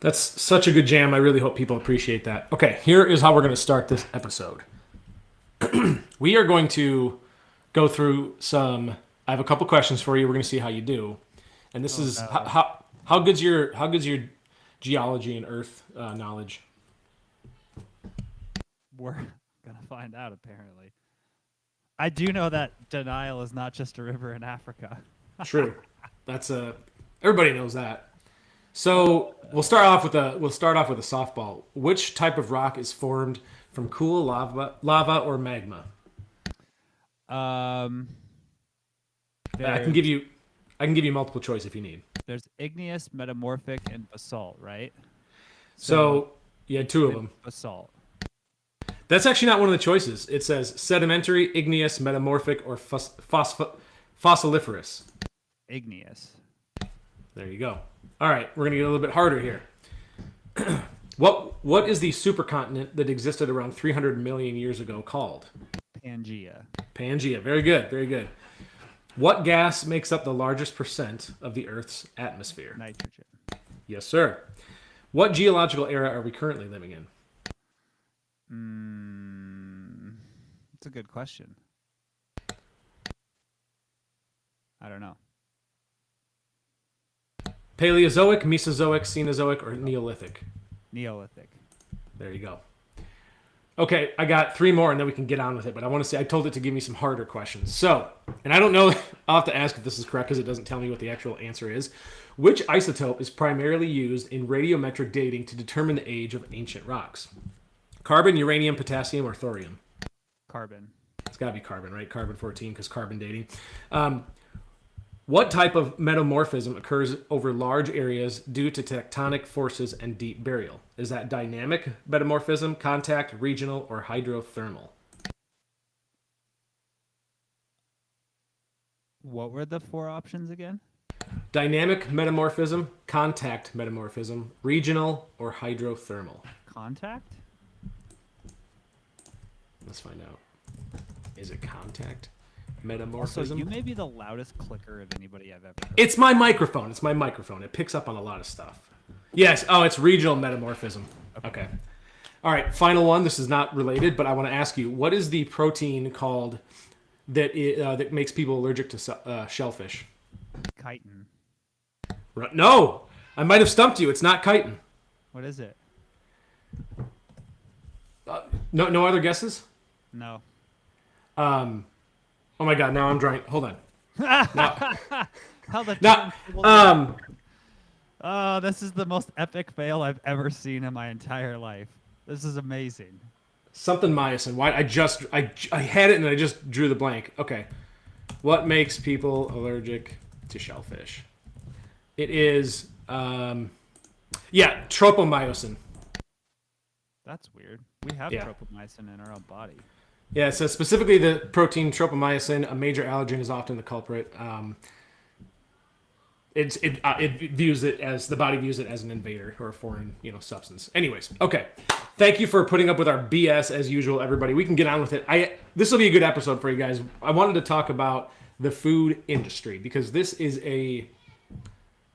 That's such a good jam. I really hope people appreciate that. Okay, here is how we're going to start this episode. We are going to go through some. I have a couple questions for you. We're going to see how you do, and this Oh is no. how good's your geology and Earth knowledge. We're gonna find out apparently. I do know that denial is not just a river in Africa. True, that's a everybody knows that. So we'll start off with a softball. Which type of rock is formed from cool lava or magma? Um, I can there's give you I can give you multiple choice if you need. there's igneous, metamorphic, and basalt, right? So So you had two of say them. basalt. That's actually not one of the choices. It says sedimentary, igneous, metamorphic, or fossiliferous. Igneous. There you go. All right, we're gonna get a little bit harder here. What is the supercontinent that existed around 300 million years ago called? Pangea. Pangea. Very good. Very good. What gas makes up the largest percent of the Earth's atmosphere? Nitrogen. Yes, sir. What geological era are we currently living in? It's a good question. I don't know. Paleozoic, Mesozoic, Cenozoic, or Neolithic? Neolithic. There you go. Okay, I got three more and then we can get on with it. But I want to say I told it to give me some harder questions. So, and I don't know, I'll have to ask if this is correct because it doesn't tell me what the actual answer is. Which isotope is primarily used in radiometric dating to determine the age of ancient rocks? Carbon, uranium, potassium, or thorium? Carbon. It's got to be carbon, right? Carbon 14 because carbon dating. What type of metamorphism occurs over large areas due to tectonic forces and deep burial? Is that dynamic metamorphism, contact, regional, or hydrothermal? What were the four options again? Dynamic metamorphism, contact metamorphism, regional, or hydrothermal? Contact? Let's find out. Is it contact Also, metamorphism? you may be the loudest clicker of anybody I've ever heard. It's my microphone. It's my microphone. It picks up on a lot of stuff. Yes. Oh, it's regional metamorphism. Okay. All right. Final one. This is not related, but I want to ask you: what is the protein called that makes people allergic to shellfish? Chitin. No, I might have stumped you. It's not chitin. What is it? No other guesses. No. Oh my God! Now I'm drawing. Hold on. No. How the No. turntables- Oh, this is the most epic fail I've ever seen in my entire life. This is amazing. Something myosin. Why? I had it and I just drew the blank. Okay. What makes people allergic to shellfish? It is tropomyosin. That's weird. We have Yeah. tropomyosin in our own body. Yeah, so specifically the protein tropomyosin, a major allergen, is often the culprit. It views it as the body views it as an invader or a foreign substance. Anyways, okay. Thank you for putting up with our BS as usual, everybody. We can get on with it. This will be a good episode for you guys. I wanted to talk about the food industry because this is a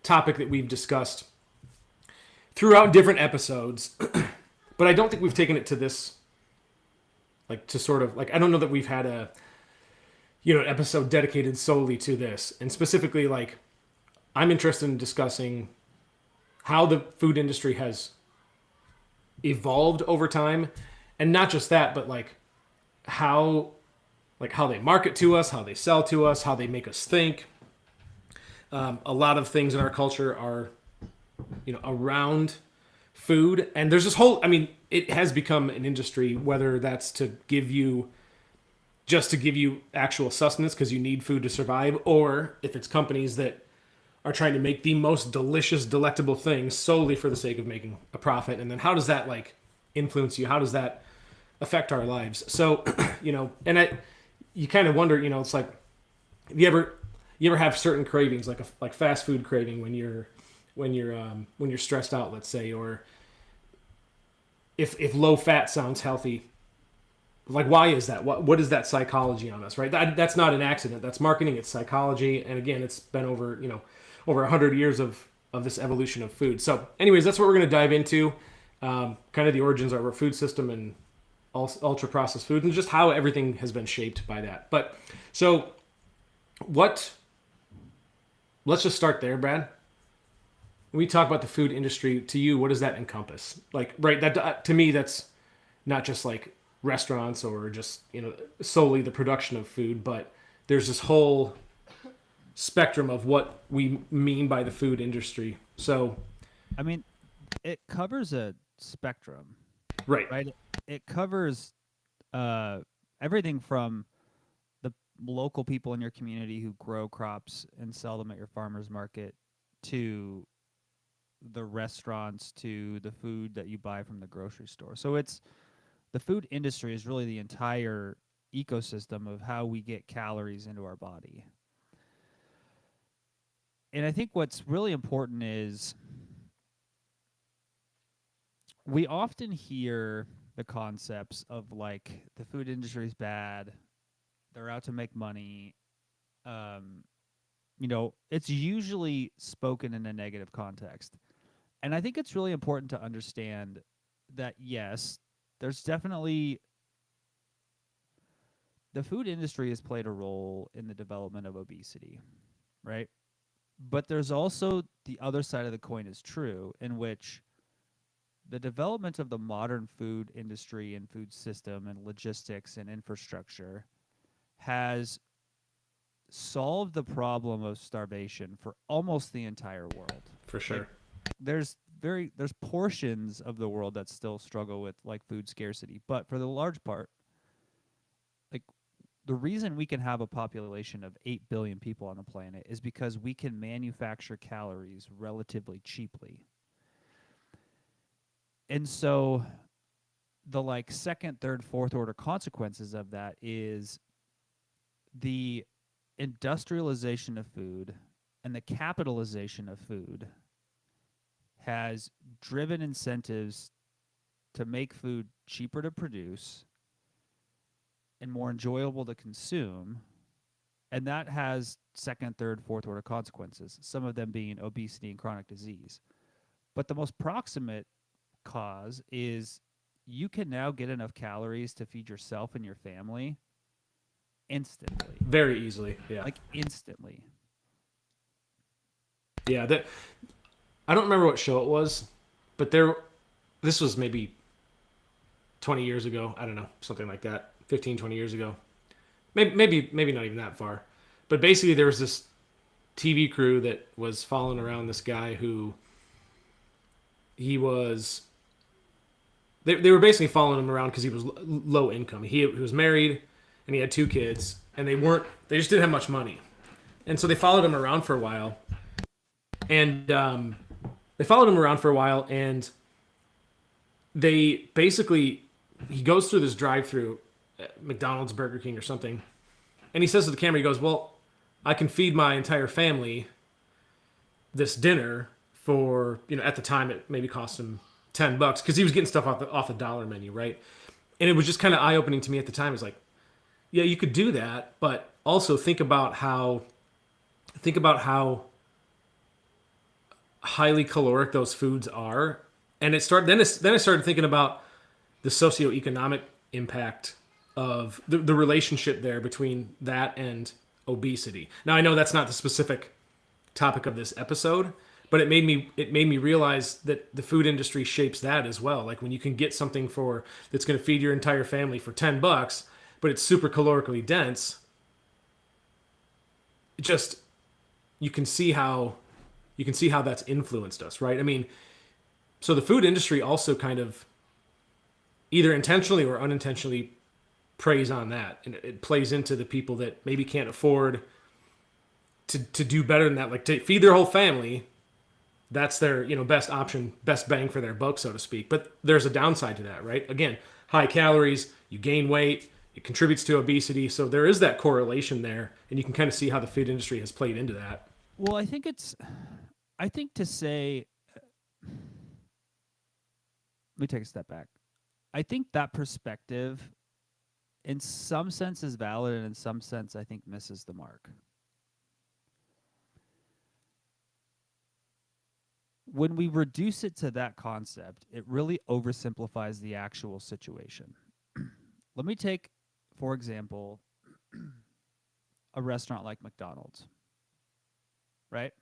topic that we've discussed throughout different episodes, but I don't think we've taken it to this. To sort of I don't know that we've had an episode dedicated solely to this, and specifically I'm interested in discussing how the food industry has evolved over time, and not just that, but how they market to us, how they sell to us, how they make us think. A lot of things in our culture are around food, and there's this whole it has become an industry, whether that's to give you actual sustenance because you need food to survive, or if it's companies that are trying to make the most delicious, delectable things solely for the sake of making a profit. And then how does that influence you? How does that affect our lives? So, you kind of wonder, it's like, you ever have certain cravings, like fast food craving when you're stressed out, let's say, or if low fat sounds healthy, why is that? What is that psychology on us, right? That's not an accident. That's marketing. It's psychology. And again, it's been over 100 years of this evolution of food. So, anyways, that's what we're going to dive into, kind of the origins of our food system and ultra processed food, and just how everything has been shaped by that. But so, what? Let's just start there, Brad. When we talk about the food industry, to you, what does that encompass? Like, right? That to me, that's not just like restaurants or just solely the production of food, but there's this whole spectrum of what we mean by the food industry. So, I mean, it covers a spectrum, right. right? It covers everything from the local people in your community who grow crops and sell them at your farmer's market to the restaurants to the food that you buy from the grocery store. So it's the food industry is really the entire ecosystem of how we get calories into our body. And I think what's really important is we often hear the concepts of like the food industry is bad, they're out to make money. It's usually spoken in a negative context. And I think it's really important to understand that, yes, there's definitely the food industry has played a role in the development of obesity, right? But there's also the other side of the coin is true, in which the development of the modern food industry and food system and logistics and infrastructure has solved the problem of starvation for almost the entire world. For sure. Like, there's portions of the world that still struggle with like food scarcity, but for the large part, like the reason we can have a population of 8 billion people on the planet is because we can manufacture calories relatively cheaply. And so the like second, third, fourth order consequences of that is the industrialization of food and the capitalization of food has driven incentives to make food cheaper to produce and more enjoyable to consume. And that has second, third, fourth order consequences, some of them being obesity and chronic disease. But the most proximate cause is you can now get enough calories to feed yourself and your family instantly. Very easily, yeah. Like instantly. Yeah, I don't remember what show it was, but this was maybe 20 years ago. I don't know, something like that. 15, 20 years ago. Maybe not even that far. But basically there was this TV crew that was following around this guy who they were basically following him around because he was low income. He was married and he had 2 kids, and they just didn't have much money. And so they followed him around for a while. And they basically, he goes through this drive-through at McDonald's, Burger King or something. And he says to the camera, he goes, well, I can feed my entire family this dinner for, at the time it maybe cost him $10 because he was getting stuff off the dollar menu, right? And it was just kind of eye-opening to me at the time. It's like, yeah, you could do that, but also think about how highly caloric those foods are. And then I started thinking about the socioeconomic impact of the relationship there between that and obesity. Now I know that's not the specific topic of this episode, but it made me realize that the food industry shapes that as well. Like when you can get something that's going to feed your entire family for $10, but it's super calorically dense, you can see how that's influenced us, right? I mean, so the food industry also kind of either intentionally or unintentionally preys on that, and it plays into the people that maybe can't afford to do better than that, like to feed their whole family. That's their best option, best bang for their buck, so to speak. But there's a downside to that, right? Again, high calories, you gain weight, it contributes to obesity. So there is that correlation there, and you can kind of see how the food industry has played into that. Well, I think to say, let me take a step back. I think that perspective in some sense is valid, and in some sense I think misses the mark. when we reduce it to that concept, it really oversimplifies the actual situation. Let me take, for example, a restaurant like McDonald's, right?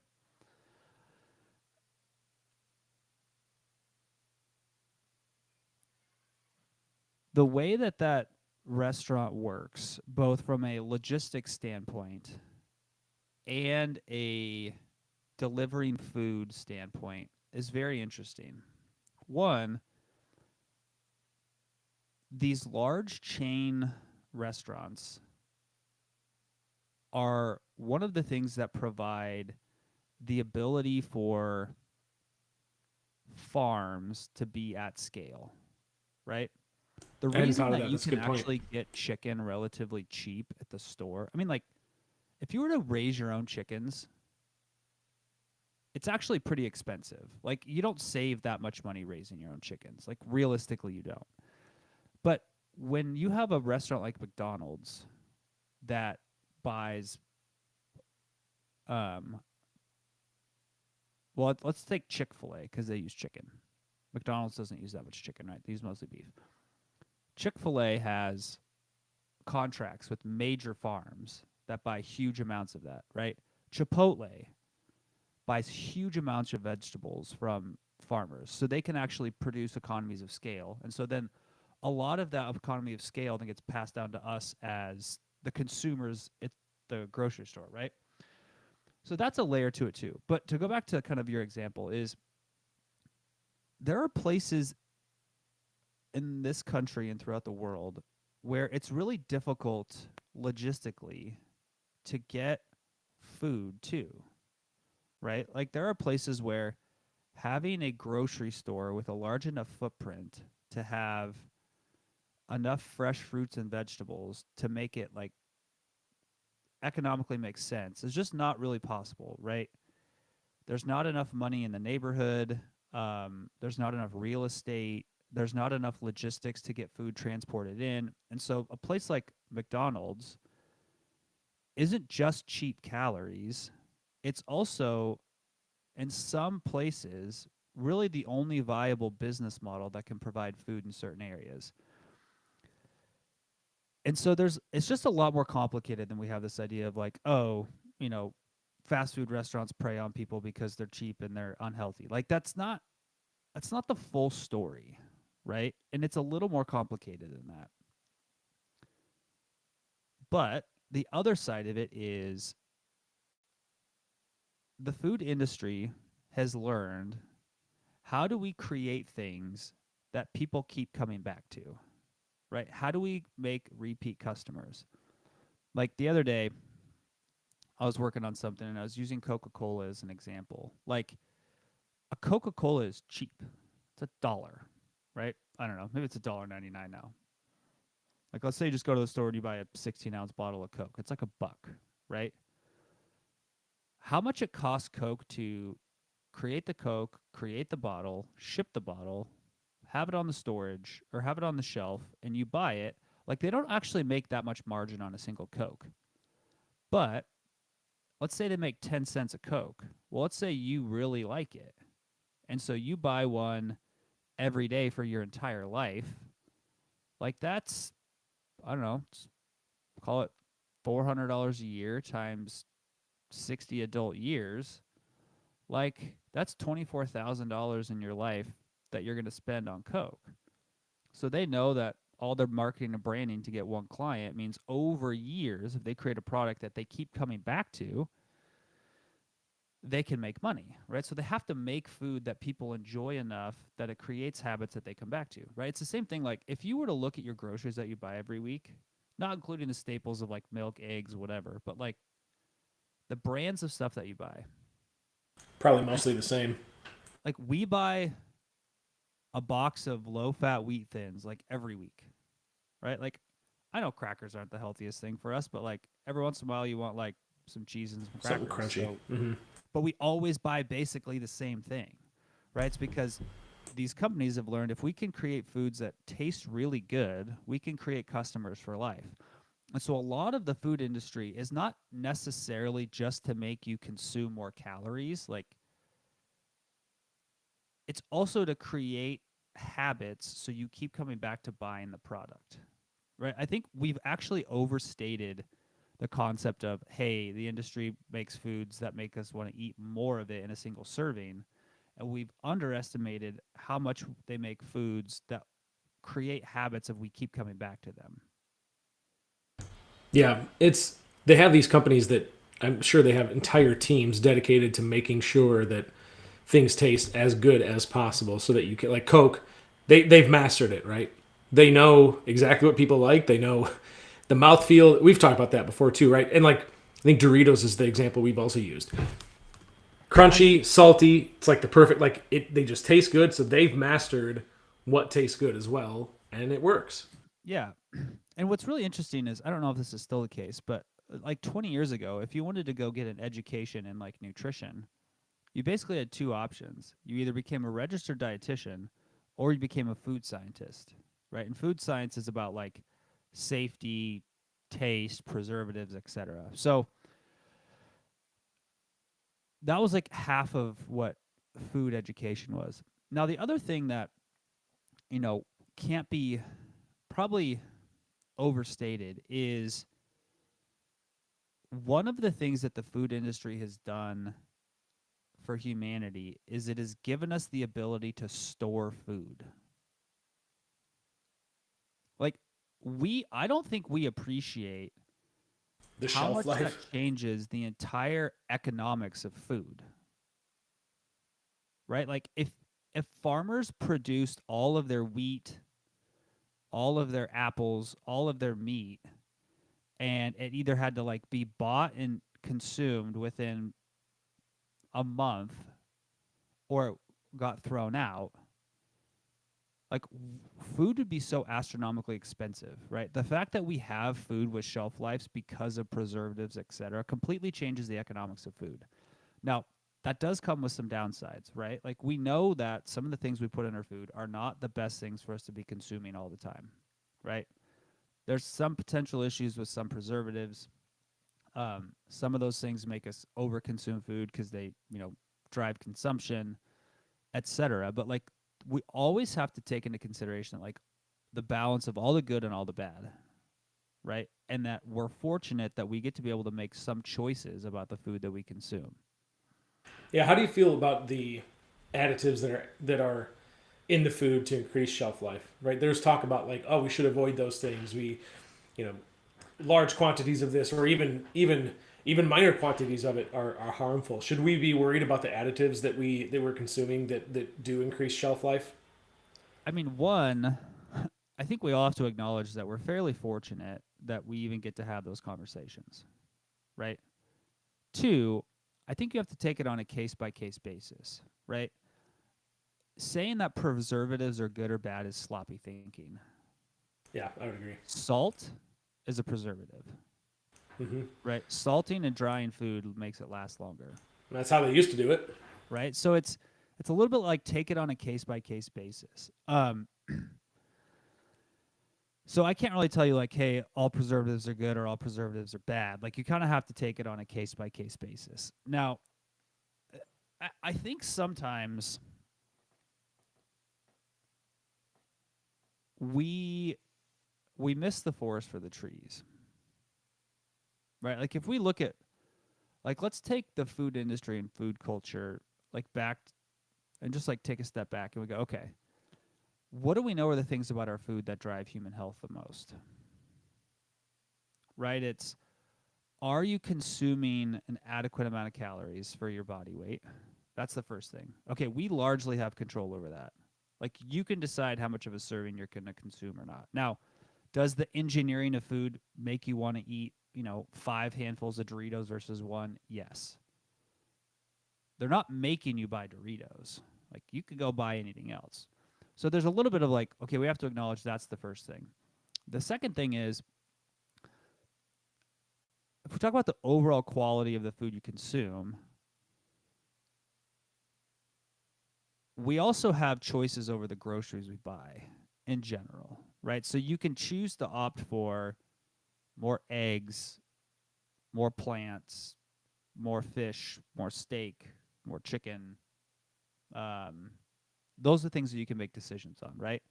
The way that that restaurant works, both from a logistics standpoint and a delivering food standpoint, is very interesting. One, these large chain restaurants are one of the things that provide the ability for farms to be at scale, right? The I hadn't reason thought of that that. you That's a can good point. actually get chicken relatively cheap at the store, I mean, like, if you were to raise your own chickens, it's actually pretty expensive. Like, you don't save that much money raising your own chickens. Like, realistically, you don't. But when you have a restaurant like McDonald's that buys, um, well, let's take Chick-fil-A because they use chicken. McDonald's doesn't use that much chicken, right? They use mostly beef. Chick-fil-A has contracts with major farms that buy huge amounts of that, right? Chipotle buys huge amounts of vegetables from farmers, so they can actually produce economies of scale. And so then a lot of that economy of scale then gets passed down to us as the consumers at the grocery store, right? So that's a layer to it too. But to go back to kind of your example is there are places in this country and throughout the world where it's really difficult logistically to get food to, right? Like there are places where having a grocery store with a large enough footprint to have enough fresh fruits and vegetables to make it like economically make sense is just not really possible, right? There's not enough money in the neighborhood. There's not enough real estate. There's not enough logistics to get food transported in. And so a place like McDonald's isn't just cheap calories. It's also, in some places, really the only viable business model that can provide food in certain areas. And so it's just a lot more complicated than we have this idea of like, oh, you know, fast food restaurants prey on people because they're cheap and they're unhealthy. Like that's not the full story, right? And it's a little more complicated than that. But the other side of it is the food industry has learned how do we create things that people keep coming back to, right? How do we make repeat customers? Like the other day, I was working on something and I was using Coca-Cola as an example. Like a Coca-Cola is cheap. It's $1, right? I don't know. Maybe it's $1.99 now. Like let's say you just go to the store and you buy a 16-ounce bottle of Coke. It's like $1, right? How much it costs Coke to create the Coke, create the bottle, ship the bottle, have it on the storage or have it on the shelf, and you buy it. Like they don't actually make that much margin on a single Coke. But let's say they make 10 cents a Coke. Well, let's say you really like it. And so you buy one every day for your entire life. Like that's, I don't know, call it $400 a year times 60 adult years. Like that's $24,000 in your life that you're going to spend on Coke. So they know that all their marketing and branding to get one client means over years, if they create a product that they keep coming back to, they can make money, right? So they have to make food that people enjoy enough that it creates habits that they come back to, right? It's the same thing. Like if you were to look at your groceries that you buy every week, not including the staples of like milk, eggs, whatever, but like the brands of stuff that you buy. Probably mostly the same. Like we buy a box of low-fat wheat thins like every week, right? Like I know crackers aren't the healthiest thing for us, but like every once in a while you want like some cheese and some crackers. Something crunchy. So, but we always buy basically the same thing, right? It's because these companies have learned if we can create foods that taste really good, we can create customers for life. And so a lot of the food industry is not necessarily just to make you consume more calories. Like it's also to create habits so you keep coming back to buying the product. Right? I think we've actually overstated the concept of, hey, the industry makes foods that make us want to eat more of it in a single serving, and we've underestimated how much they make foods that create habits of we keep coming back to them. Yeah, it's they have these companies that I'm sure they have entire teams dedicated to making sure that things taste as good as possible so that you can like Coke, they've mastered it, right? They know exactly what people like. They know the mouthfeel. We've talked about that before too, right? And like I think Doritos is the example we've also used. Crunchy, salty, it's like the perfect like it they just taste good, so they've mastered what tastes good as well, and it works. Yeah. And what's really interesting is, I don't know if this is still the case, but like 20 years ago, if you wanted to go get an education in like nutrition, you basically had two options. You either became a registered dietitian or you became a food scientist, right? And food science is about like safety, taste, preservatives, etc. So that was like half of what food education was. Now, the other thing that, you know, can't be probably overstated is one of the things that the food industry has done for humanity is it has given us the ability to store food. Like I don't think we appreciate The how shelf much that life. changes the entire economics of food. Right? Like if farmers produced all of their wheat, all of their apples, all of their meat, and it either had to like be bought and consumed within a month or it got thrown out, like food would be so astronomically expensive, right? The fact that we have food with shelf lives because of preservatives, etc., completely changes the economics of food. Now, that does come with some downsides, right? Like we know that some of the things we put in our food are not the best things for us to be consuming all the time, right? There's some potential issues with some preservatives. Some of those things make us overconsume food because they, drive consumption, etc. But like we always have to take into consideration like the balance of all the good and all the bad, right? And that we're fortunate that we get to be able to make some choices about the food that we consume. Yeah, how do you feel about the additives that are in the food to increase shelf life? Right? There's talk about like, oh, we should avoid those things. You know, large quantities of this, or even minor quantities of it are harmful. Should we be worried about the additives that we're consuming that do increase shelf life? I mean, one, I think we all have to acknowledge that we're fairly fortunate that we even get to have those conversations, right? Two, I think you have to take it on a case by case basis, right? Saying that preservatives are good or bad is sloppy thinking. Yeah, I would agree. Salt is a preservative, Hmm. right? Salting and drying food makes it last longer, That's how they used to do it. right? So it's a little bit like take it on a case by case basis. So I can't really tell you like, hey, all preservatives are good or all preservatives are bad. Like you kind of have to take it on a case by case basis. Now, I think sometimes we we miss the forest for the trees, right? Like if we look at like let's take the food industry and food culture like back and just like take a step back and we go, okay, what do we know are the things about our food that drive human health the most? Right? It's, are you consuming an adequate amount of calories for your body weight? That's the first thing. Okay, we largely have control over that. Like you can decide how much of a serving you're going to consume or not. Now, does the engineering of food make you want to eat, 5 handfuls of Doritos versus one? Yes. They're not making you buy Doritos. Like you could go buy anything else. So there's a little bit of like, okay, we have to acknowledge that's the first thing. The second thing is, if we talk about the overall quality of the food you consume, we also have choices over the groceries we buy in general, right? So you can choose to opt for more eggs, more plants, more fish, more steak, more chicken, um, those are things that you can make decisions on, right?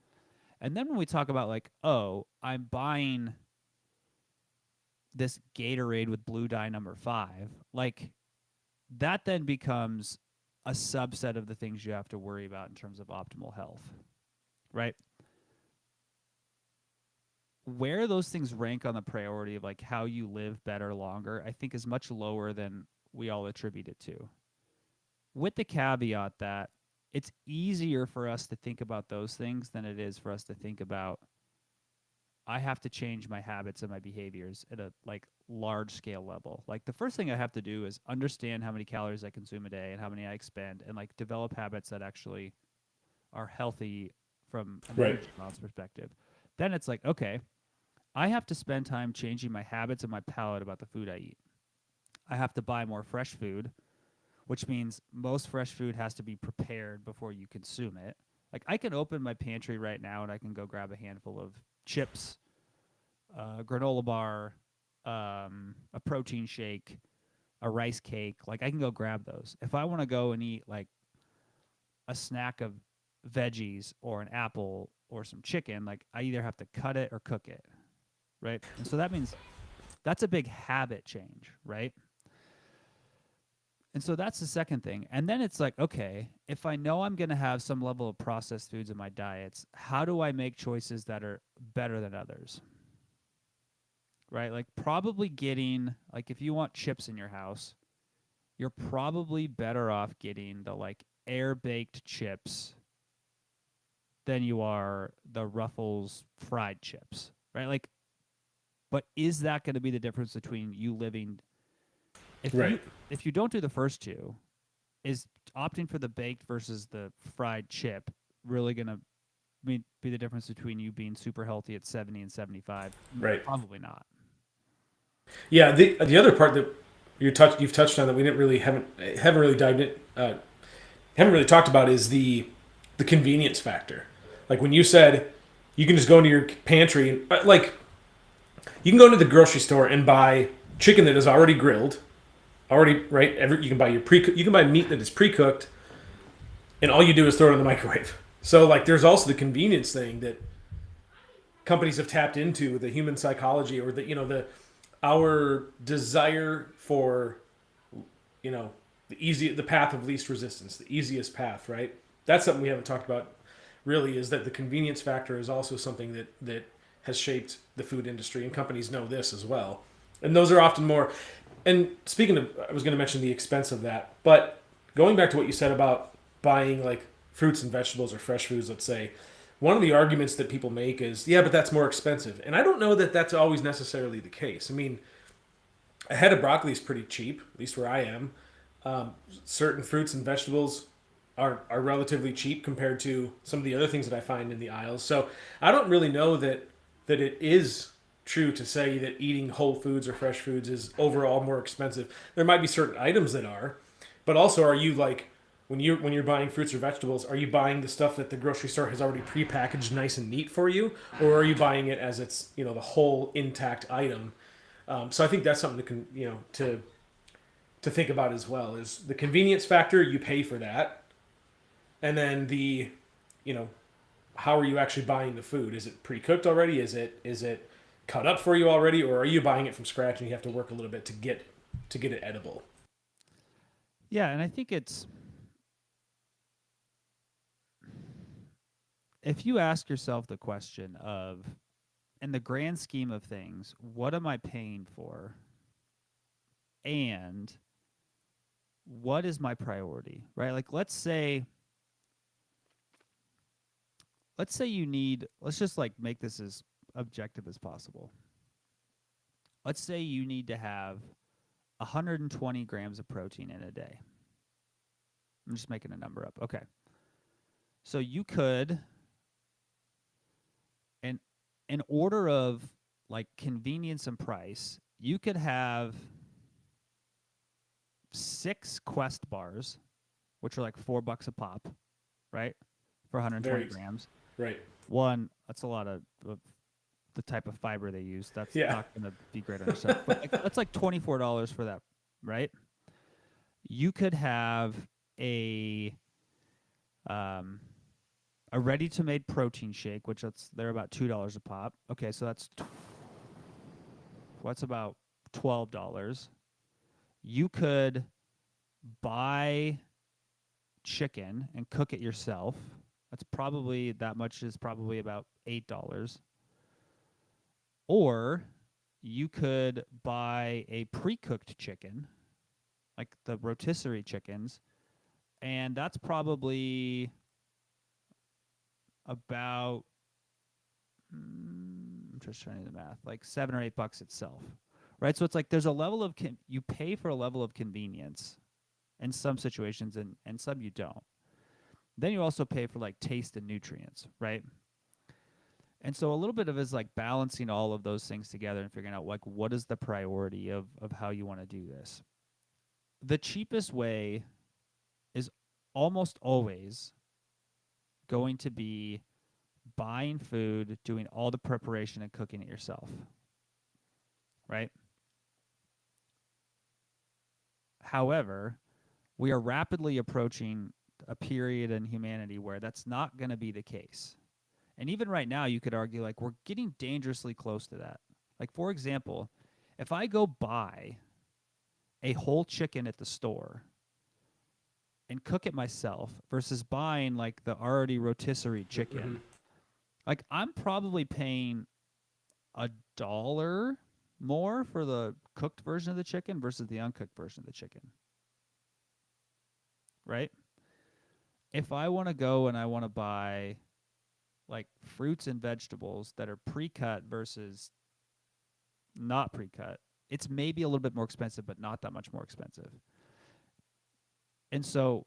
And then when we talk about like, oh, I'm buying this Gatorade with blue dye number 5, like that then becomes a subset of the things you have to worry about in terms of optimal health, right? Where those things rank on the priority of like how you live better longer, I think is much lower than we all attribute it to. With the caveat that it's easier for us to think about those things than it is for us to think about I have to change my habits and my behaviors at a like large scale level. Like the first thing I have to do is understand how many calories I consume a day and how many I expend and like develop habits that actually are healthy from an Right. energy balance perspective. Then it's like, okay, I have to spend time changing my habits and my palate about the food I eat. I have to buy more fresh food, which means most fresh food has to be prepared before you consume it. Like I can open my pantry right now and I can go grab a handful of chips, granola bar, a protein shake, a rice cake. Like I can go grab those. If I want to go and eat like a snack of veggies or an apple or some chicken, like I either have to cut it or cook it, right? And so that means that's a big habit change, right? And so that's the second thing. And then it's like, okay, if I know I'm going to have some level of processed foods in my diets, how do I make choices that are better than others? Right? Like probably getting like if you want chips in your house, you're probably better off getting the like air baked chips than you are the Ruffles fried chips, right? Like but is that going to be the difference between you living if you don't do the first two, is opting for the baked versus the fried chip really going to be the difference between you being super healthy at 70 and 75? Right. Probably not. Yeah. The other part that you've touched on that we haven't really dived in, haven't really talked about is the convenience factor. Like when you said you can just go into your pantry and like you can go into the grocery store and buy chicken that is already grilled, already right. You can buy you can buy meat that is pre-cooked, and all you do is throw it in the microwave. So like there's also the convenience thing that companies have tapped into, the human psychology or our desire for the path of least resistance, the easiest path, right? That's something we haven't talked about really, is that the convenience factor is also something that has shaped the food industry, and companies know this as well. And those are often more. And speaking of, I was going to mention the expense of that, but going back to what you said about buying like fruits and vegetables or fresh foods, let's say, one of the arguments that people make is, yeah, but that's more expensive. And I don't know that that's always necessarily the case. I mean, a head of broccoli is pretty cheap, at least where I am. Certain fruits and vegetables are relatively cheap compared to some of the other things that I find in the aisles. So I don't really know that it is true to say that eating whole foods or fresh foods is overall more expensive. There might be certain items that are, but also are you like when you're buying fruits or vegetables, are you buying the stuff that the grocery store has already prepackaged nice and neat for you, or are you buying it as it's the whole intact item? So I think that's something to think about as well, is the convenience factor. You pay for that, and then how are you actually buying the food? Is it pre-cooked already? Is it cut up for you already, or are you buying it from scratch and you have to work a little bit to get it edible? Yeah, and I think it's if you ask yourself the question of, in the grand scheme of things, what am I paying for? And what is my priority, right? Like let's say you need, let's just like make this as objective as possible. Let's say you need to have 120 grams of protein in a day. I'm just making a number up. Okay. So you could, in order of like convenience and price, you could have 6 Quest bars, which are like $4 a pop, right? For 120 grams. Right. One, that's a lot of the type of fiber they use. That's Yeah. not going to be great on yourself. But like, that's like $24 for that, right? You could have a a ready-to-made protein shake, which they're about $2 a pop. Okay, so what's about $12. You could buy chicken and cook it yourself. That's probably that much is probably about $8. Or you could buy a pre-cooked chicken, like the rotisserie chickens, and that's probably about I'm just trying to do the math, like $7 or $8 itself, right? So it's like there's a level of you pay for a level of convenience in some situations, and some you don't. Then you also pay for like taste and nutrients, right? And so a little bit of it is like balancing all of those things together and figuring out like what is the priority of how you want to do this. The cheapest way is almost always going to be buying food, doing all the preparation and cooking it yourself. Right? However, we are rapidly approaching a period in humanity where that's not going to be the case. And even right now, you could argue like we're getting dangerously close to that. Like, for example, if I go buy a whole chicken at the store and cook it myself versus buying like the already rotisserie chicken, like I'm probably paying $1 more for the cooked version of the chicken versus the uncooked version of the chicken. Right? If I want to go and I want to buy like fruits and vegetables that are pre-cut versus not pre-cut, it's maybe a little bit more expensive, but not that much more expensive. And so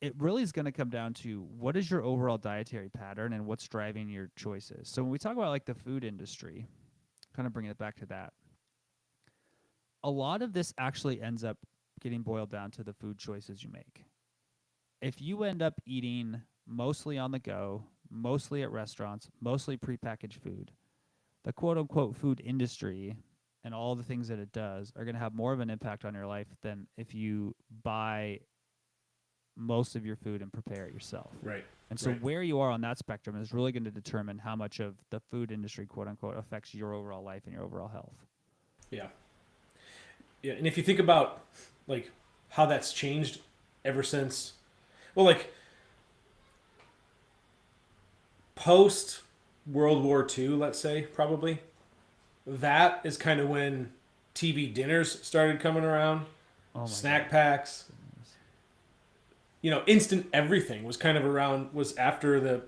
it really is going to come down to what is your overall dietary pattern and what's driving your choices. So when we talk about like the food industry, kind of bringing it back to that, a lot of this actually ends up getting boiled down to the food choices you make. If you end up eating mostly on the go, mostly at restaurants, mostly prepackaged food, the quote-unquote food industry and all the things that it does are going to have more of an impact on your life than if you buy most of your food and prepare it yourself. Right. And so where you are on that spectrum is really going to determine how much of the food industry, quote-unquote, affects your overall life and your overall health. Yeah. Yeah, and if you think about like how that's changed ever since, well, like post World War II, let's say, probably, that is kind of when TV dinners started coming around, snack packs. You know, instant everything was kind of around, was after the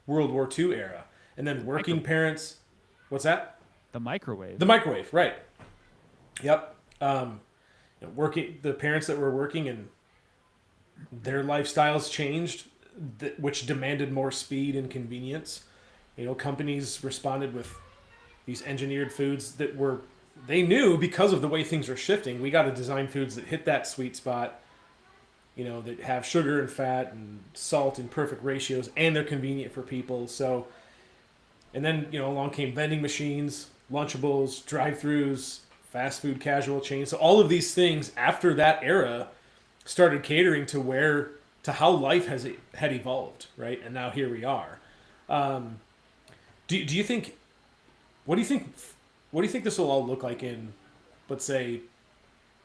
World War II era. And then working parents, what's that? The microwave. The microwave, right. Yep. Working, the parents that were working and their lifestyles changed, which demanded more speed and convenience. You know, companies responded with these engineered foods that were, they knew because of the way things are shifting, we got to design foods that hit that sweet spot, you know, that have sugar and fat and salt in perfect ratios, and they're convenient for people. So, and then, you know, along came vending machines, Lunchables, drive-thrus, fast food casual chains. So all of these things after that era started catering to how life had evolved, right? And now here we are. Do you think? What do you think? What do you think this will all look like in, let's say,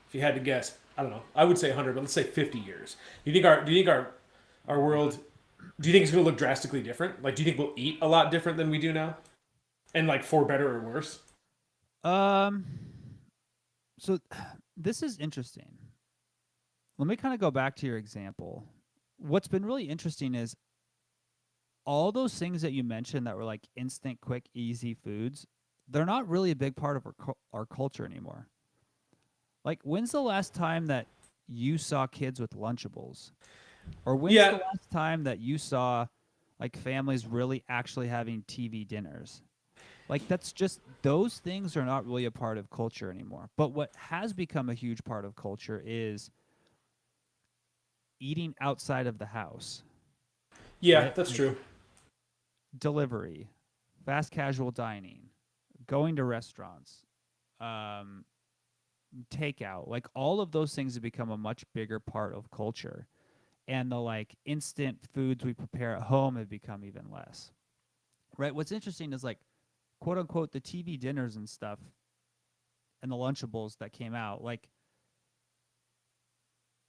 if you had to guess, I don't know, I would say 100, but let's say 50 years. Do you think our world? Do you think it's going to look drastically different? Like, do you think we'll eat a lot different than we do now, and like for better or worse? So this is interesting. Let me kind of go back to your example. What's been really interesting is all those things that you mentioned that were like instant, quick, easy foods, they're not really a big part of our culture anymore. Like, when's the last time that you saw kids with Lunchables? Or when's the last time that you saw like families really actually having TV dinners? Like, that's just, those things are not really a part of culture anymore. But what has become a huge part of culture is eating outside of the house. Yeah, right? That's true. Delivery, fast casual dining, going to restaurants, takeout, like all of those things have become a much bigger part of culture. and the like instant foods we prepare at home have become even less. Right? What's interesting is like quote unquote the TV dinners and stuff and the Lunchables that came out, like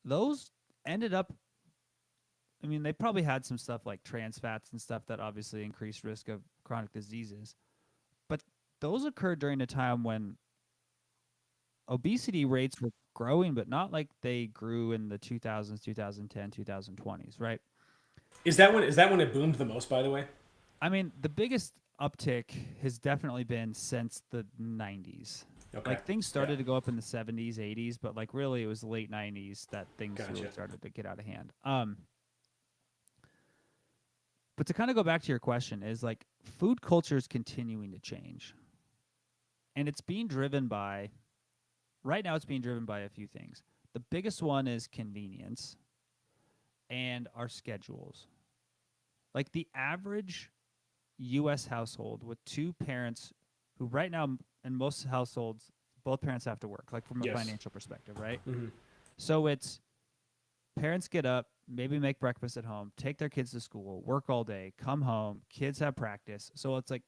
those ended up, I mean, they probably had some stuff like trans fats and stuff that obviously increased risk of chronic diseases. But those occurred during a time when obesity rates were growing, but not like they grew in the 2000s, 2010, 2020s, right? Is that when it boomed the most, by the way? I mean, the biggest uptick has definitely been since the 90s. Okay. Like things Yeah. started to go up in the 70s, 80s, but like really it was the late 90s that things really Gotcha. started to get out of hand. But to kind of go back to your question is like food culture is continuing to change. And it's being driven by right now it's being driven by a few things. The biggest one is convenience and our schedules. Like the average US household with two parents who right now in most households both parents have to work like from a Yes. financial perspective, right? Hmm. So it's parents get up, maybe make breakfast at home, take their kids to school, work all day, come home, kids have practice. So it's like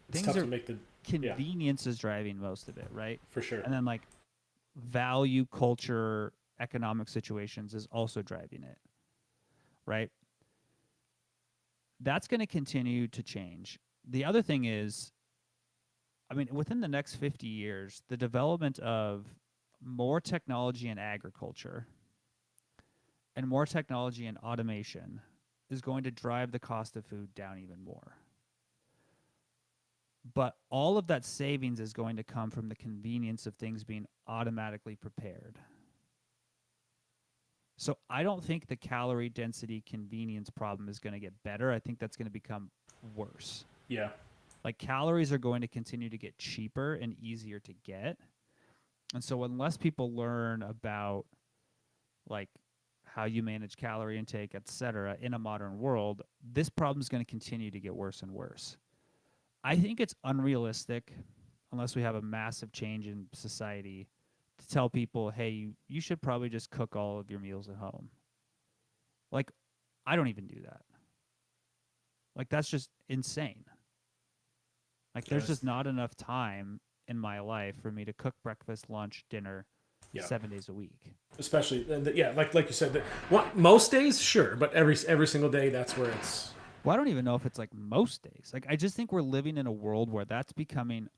It's things tough to are make the yeah, convenience is driving most of it, right? for sure. And then like value, culture, economic situations is also driving it, right? That's going to continue to change. The other thing is, I mean, within the next 50 years, the development of more technology in agriculture and more technology and automation is going to drive the cost of food down even more. But all of that savings is going to come from the convenience of things being automatically prepared. So I don't think the calorie density convenience problem is going to get better. I think that's going to become worse. Yeah. Like calories are going to continue to get cheaper and easier to get. And so unless people learn about like how you manage calorie intake, et cetera, in a modern world, this problem is going to continue to get worse and worse. I think it's unrealistic, unless we have a massive change in society, to tell people, hey, you should probably just cook all of your meals at home. Like, I don't even do that. Like, that's just insane. Like, there's Yes. just not enough time in my life for me to cook breakfast, lunch, dinner Yeah. 7 days a week. Especially, yeah, like you said, most days, sure, but every single day, that's where it's Well, I don't even know if it's like most days. Like, I just think we're living in a world where that's becoming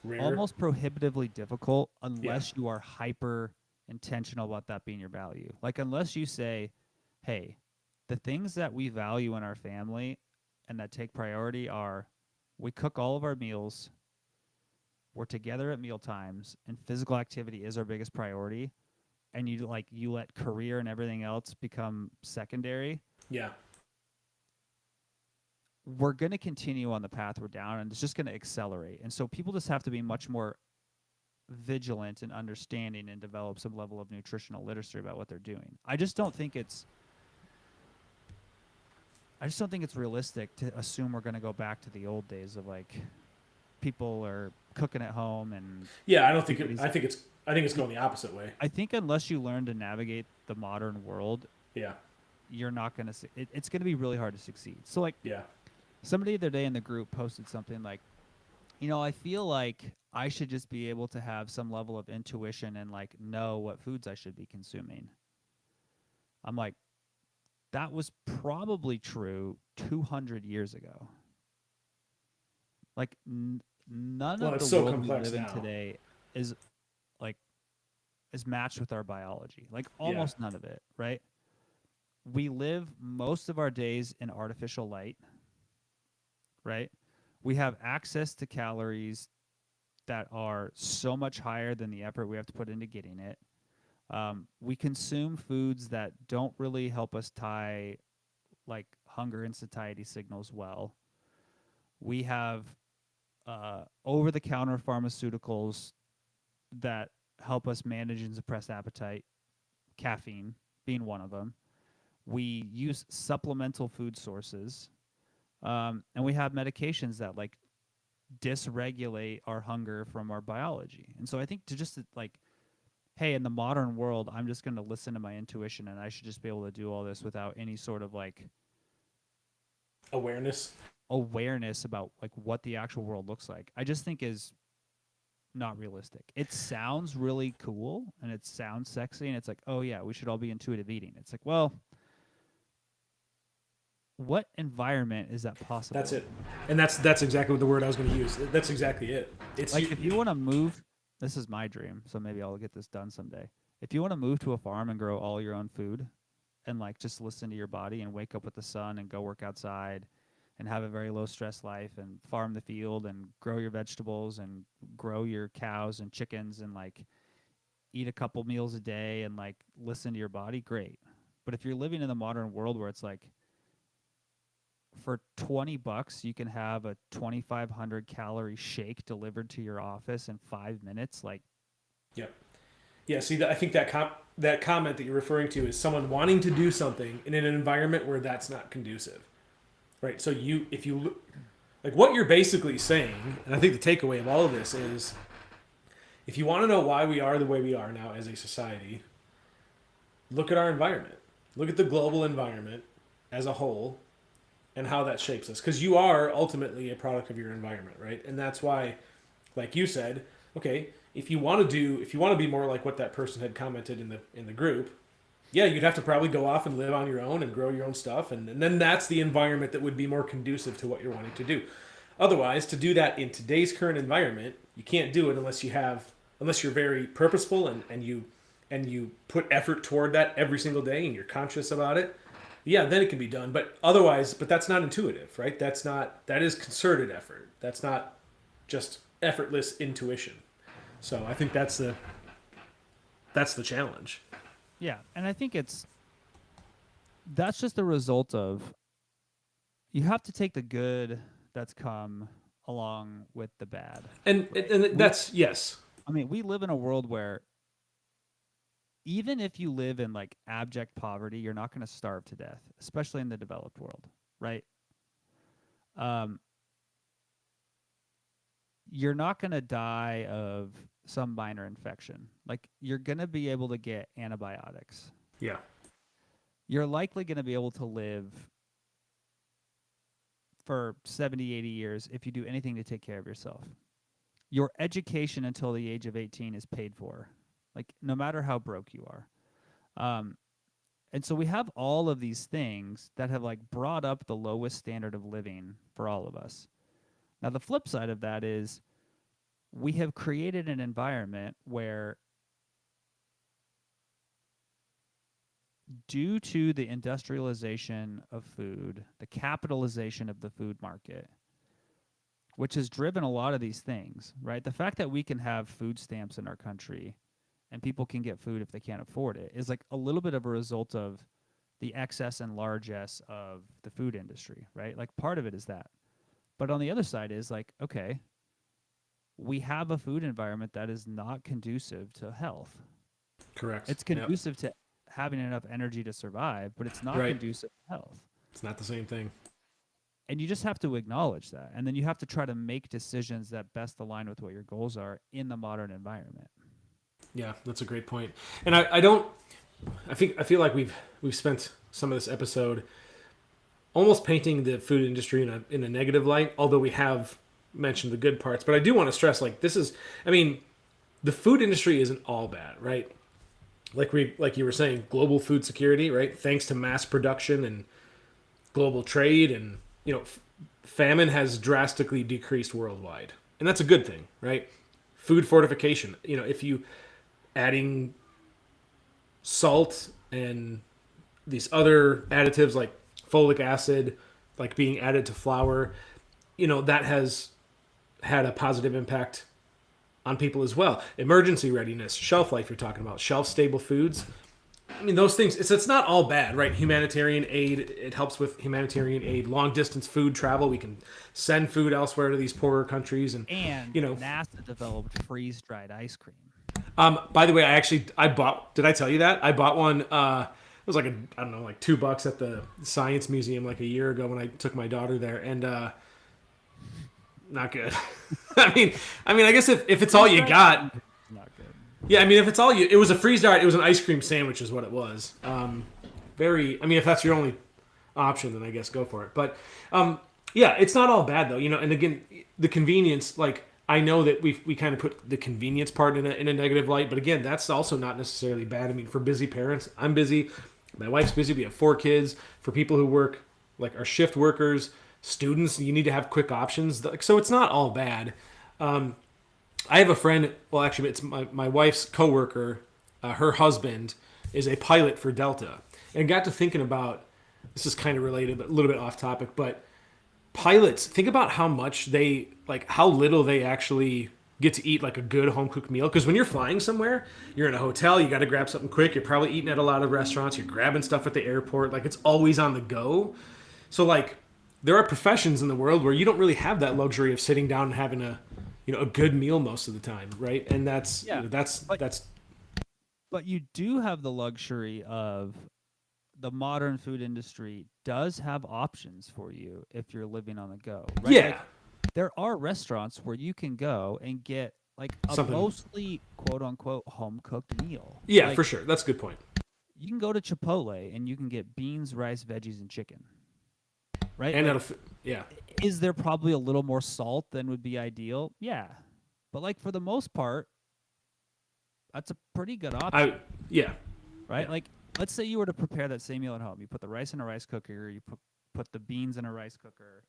rare. almost prohibitively difficult Yeah. unless you are hyper intentional about that being your value. Like, unless you say, hey, the things that we value in our family and that take priority are we cook all of our meals, we're together at meal times, and physical activity is our biggest priority. And you let career and everything else become secondary. Yeah. We're going to continue on the path we're down, and it's just going to accelerate. And so people just have to be much more vigilant and understanding and develop some level of nutritional literacy about what they're doing. I just don't think it's realistic to assume we're going to go back to the old days of like people are cooking at home and Yeah. I don't think it. everybody's. I think it's going the opposite way. I think unless you learn to navigate the modern world, Yeah. you're not going to. It's going to be really hard to succeed. So like Yeah. somebody the other day in the group posted something like, I feel like I should just be able to have some level of intuition and like know what foods I should be consuming. I'm like, that was probably true 200 years ago. Like none Well, of the it's so world we complex live in now. today is like is matched with our biology. Like Yeah. almost none of it, right? We live most of our days in artificial light, right? We have access to calories that are so much higher than the effort we have to put into getting it. We consume foods that don't really help us tie like hunger and satiety signals well. We have over the counter pharmaceuticals that help us manage and suppress appetite, caffeine being one of them. We use supplemental food sources, and we have medications that like dysregulate our hunger from our biology. And so I think to just like hey, in the modern world, I'm just going to listen to my intuition and I should just be able to do all this without any sort of like Awareness. awareness about like what the actual world looks like. I just think is not realistic. It sounds really cool and it sounds sexy and it's like, oh yeah, we should all be intuitive eating. It's like, well, what environment is that possible? That's it. And that's exactly the word I was going to use. That's exactly it. It's Like if you want to move, this is my dream, so maybe I'll get this done someday. If you want to move to a farm and grow all your own food and like just listen to your body and wake up with the sun and go work outside and have a very low stress life and farm the field and grow your vegetables and grow your cows and chickens and like eat a couple meals a day and like listen to your body, great. But if you're living in the modern world where it's like for $20 you can have a 2,500 calorie shake delivered to your office in 5 minutes, like Yep. Yeah. See, I think that comment that you're referring to is someone wanting to do something in an environment where that's not conducive, right? So if you like what you're basically saying, and I think the takeaway of all of this is, if you want to know why we are the way we are now as a society, look at our environment. Look at the global environment as a whole and how that shapes us. Because you are ultimately a product of your environment, right? And that's why, like you said, okay, if you want to be more like what that person had commented in the group, yeah, you'd have to probably go off and live on your own and grow your own stuff, and then that's the environment that would be more conducive to what you're wanting to do. Otherwise, to do that in today's current environment, you can't do it unless you're very purposeful and you put effort toward that every single day and you're conscious about it. Yeah, then it can be done. But otherwise, that's not intuitive, right? That is concerted effort. That's not just effortless intuition. So I think that's the challenge. yeah. And I think that's just the result of you have to take the good that's come along with the bad. And that's yes. I mean, we live in a world where even if you live in like abject poverty, you're not going to starve to death, especially in the developed world, right? You're not going to die of some minor infection. Like you're going to be able to get antibiotics. Yeah. You're likely going to be able to live for 70, 80 years if you do anything to take care of yourself. Your education until the age of 18 is paid for, like no matter how broke you are. And so we have all of these things that have like brought up the lowest standard of living for all of us. Now, the flip side of that is we have created an environment where, due to the industrialization of food, the capitalization of the food market, which has driven a lot of these things, right? The fact that we can have food stamps in our country and people can get food if they can't afford it is like a little bit of a result of the excess and largesse of the food industry, right? Like part of it is that. But on the other side is like, okay, we have a food environment that is not conducive to health. Correct. It's conducive to having enough energy to survive, but it's not conducive to health. It's not the same thing. And you just have to acknowledge that. And then you have to try to make decisions that best align with what your goals are in the modern environment. Yeah, that's a great point. And I feel like we've spent some of this episode almost painting the food industry in a negative light, although we have mentioned the good parts. But I do want to stress, like, the food industry isn't all bad, right? Like you were saying, global food security, right? Thanks to mass production and global trade, and famine has drastically decreased worldwide, and that's a good thing, right? Food fortification. If you adding salt and these other additives like folic acid, like being added to flour, that has had a positive impact on people as well. Emergency readiness, shelf life, you're talking about, shelf stable foods. I mean, those things, it's not all bad, right? Humanitarian aid, it helps with humanitarian aid, long distance food travel. We can send food elsewhere to these poorer countries. And NASA developed freeze dried ice cream. By the way, I bought, did I tell you that? I bought one, it was like like $2 at the Science Museum like a year ago when I took my daughter there, and not good. I mean, I guess if it's all you got, not good. Yeah, I mean, if it's all you, it was a freeze dried. It was an ice cream sandwich, is what it was. Very. I mean, if that's your only option, then I guess go for it. But yeah, it's not all bad though. And again, the convenience. Like I know that we kind of put the convenience part in a negative light, but again, that's also not necessarily bad. I mean, for busy parents, I'm busy. My wife's busy. We have 4 kids. For people who work, like our shift workers, students, you need to have quick options. So it's not all bad. I have a friend. Well, actually, it's my wife's coworker. Her husband is a pilot for Delta, and got to thinking about. This is kind of related, but a little bit off topic. But pilots, think about how much how little they actually get to eat like a good home cooked meal. Because when you're flying somewhere, you're in a hotel, you got to grab something quick. You're probably eating at a lot of restaurants. You're grabbing stuff at the airport. Like it's always on the go. So like, there are professions in the world where you don't really have that luxury of sitting down and having a good meal most of the time, right? And that's Yeah. that's But you do have the luxury of the modern food industry does have options for you if you're living on the go, right? yeah, Like, there are restaurants where you can go and get like a Something- mostly quote unquote home cooked meal. yeah, Like, for sure. That's a good point. you can go to Chipotle and you can get beans, rice, veggies, and chicken. Right? And Like, yeah, is there probably a little more salt than would be ideal? Yeah. But like for the most part, that's a pretty good option, yeah, right? yeah. Like let's say you were to prepare that same meal at home. You put the rice in a rice cooker, you put the beans in a rice cooker.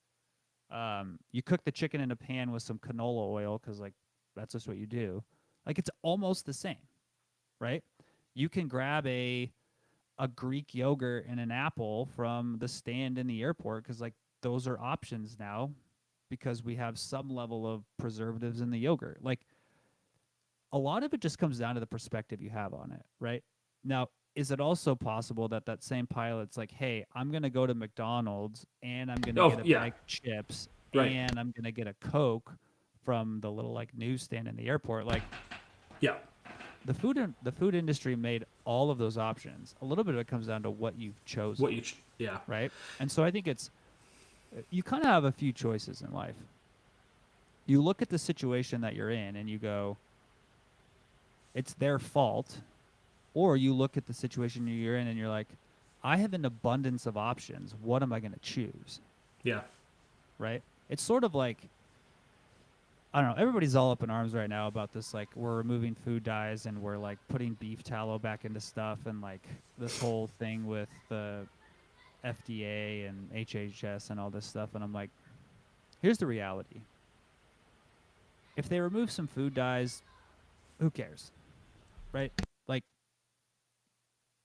You cook the chicken in a pan with some canola oil cuz like that's just what you do. Like it's almost the same, right? You can grab a Greek yogurt and an apple from the stand in the airport cuz like those are options now because we have some level of preservatives in the yogurt. Like a lot of it just comes down to the perspective you have on it, right? Now, is it also possible that that same pilot's like, hey, I'm going to go to McDonald's and I'm going to get a yeah. bag of chips Right. and I'm going to get a Coke from the little like newsstand in the airport? Like Yeah. the food industry made all of those options. A little bit of it comes down to what you've chosen, Yeah. right? And so I think you kind of have a few choices in life. You look at the situation that you're in and you go, it's their fault. Or you look at the situation you're in and you're like, I have an abundance of options. What am I going to choose? Yeah. Right? It's sort of like, I don't know, everybody's all up in arms right now about this. Like, we're removing food dyes and we're like putting beef tallow back into stuff and like this whole thing with the FDA and HHS and all this stuff. And I'm like, here's the reality. If they remove some food dyes, who cares? Right? Like,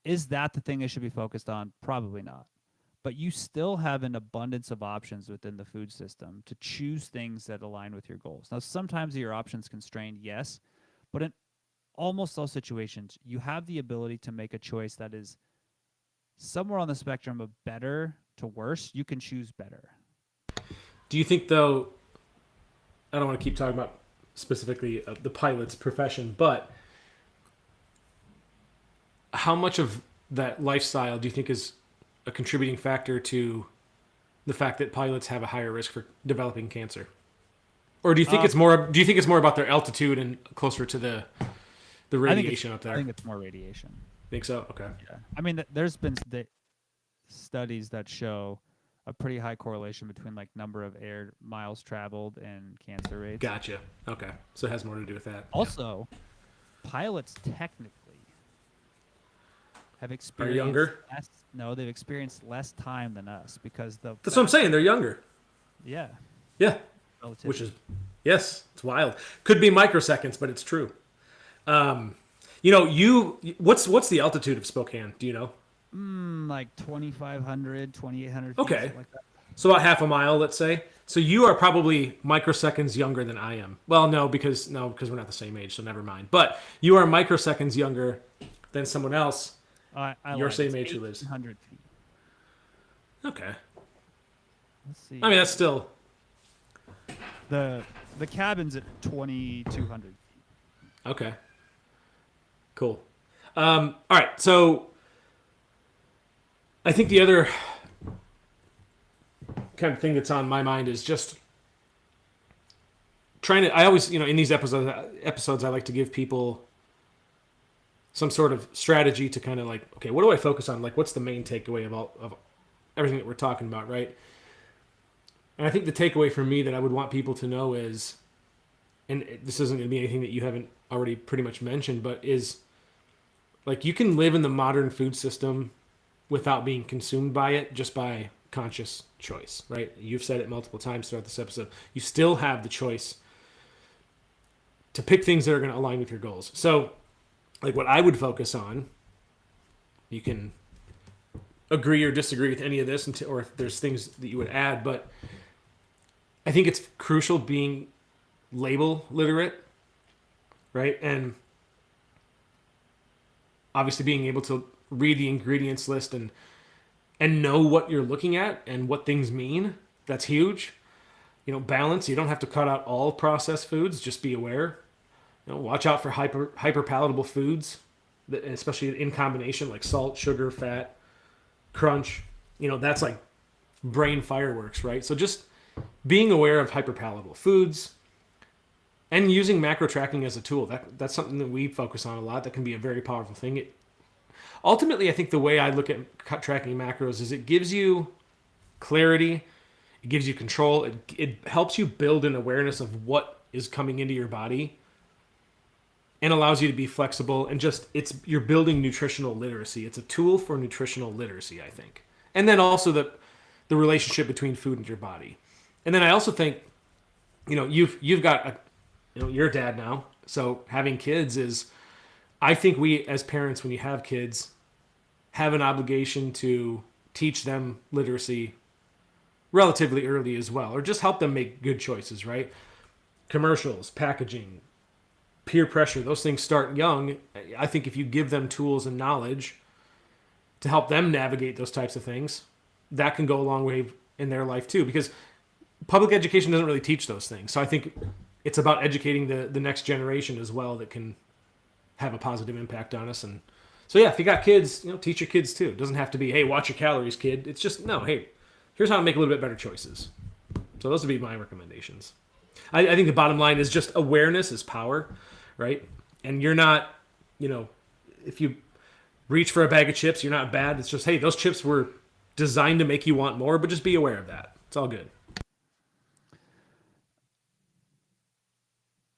is that the thing they should be focused on? Probably not. But you still have an abundance of options within the food system to choose things that align with your goals. Now, sometimes your options constrained, yes, but in almost all situations, you have the ability to make a choice that is somewhere on the spectrum of better to worse. You can choose better. Do you think, though, I don't want to keep talking about specifically the pilot's profession, but how much of that lifestyle do you think is a contributing factor to the fact that pilots have a higher risk for developing cancer? Or do you think it's more? Do you think it's more about their altitude and closer to the radiation up there? I think it's more radiation. Think so? Okay. Yeah. I mean, there's been studies that show a pretty high correlation between like number of air miles traveled and cancer rates. Gotcha. Okay. So it has more to do with that. Also, pilots technically have experienced younger? they've experienced less time than us because That's what I'm saying. They're younger. Yeah. Yeah. Relatively. Which is, yes, it's wild. Could be microseconds, but it's true. What's the altitude of Spokane? Do you know? Like 2,500, 2,800 feet, Okay. something like that. So about half a mile, let's say. So you are probably microseconds younger than I am. Well, no, because we're not the same age, so never mind. But you are microseconds younger than someone else. Your same age who lives. 1,800 feet. Okay. Let's see. I mean, that's still. The cabin's at 2,200 feet. Okay. Cool. All right. So I think the other kind of thing that's on my mind is just trying to. I always, in these episodes, I like to give people some sort of strategy to kind of like, okay, what do I focus on? Like, what's the main takeaway of everything that we're talking about, right? And I think the takeaway for me that I would want people to know is, and this isn't going to be anything that you haven't already pretty much mentioned, but is like you can live in the modern food system without being consumed by it just by conscious choice, right? You've said it multiple times throughout this episode. You still have the choice to pick things that are going to align with your goals. So, like what I would focus on, you can agree or disagree with any of this, or if there's things that you would add, but I think it's crucial being label literate, right? And obviously being able to read the ingredients list and know what you're looking at and what things mean. That's huge. You know, balance. You don't have to cut out all processed foods. Just be aware. You know, watch out for hyper palatable foods, that, especially in combination, like salt, sugar, fat, crunch. You know, that's like brain fireworks, right? So just being aware of hyper palatable foods and using macro tracking as a tool. That's something that we focus on a lot. That can be a very powerful thing. Ultimately, I think the way I look at tracking macros is it gives you clarity, it gives you control, it helps you build an awareness of what is coming into your body and allows you to be flexible and just you're building nutritional literacy. It's a tool for nutritional literacy, I think. And then also the relationship between food and your body. And then I also think, you know, you've got you're a dad now, so having kids is, I think we as parents, when you have kids, have an obligation to teach them literacy relatively early as well, or just help them make good choices, right? Commercials, packaging, peer pressure, those things start young. I think if you give them tools and knowledge to help them navigate those types of things, that can go a long way in their life too, because public education doesn't really teach those things. So I think it's about educating the next generation as well that can have a positive impact on us. And so, yeah, if you got kids, you know, teach your kids too. It doesn't have to be, hey, watch your calories, kid. It's just, no, hey, here's how to make a little bit better choices. So those would be my recommendations. I think the bottom line is just awareness is power, right? And you're not, you know, if you reach for a bag of chips, you're not bad. It's just, hey, those chips were designed to make you want more, but just be aware of that. It's all good.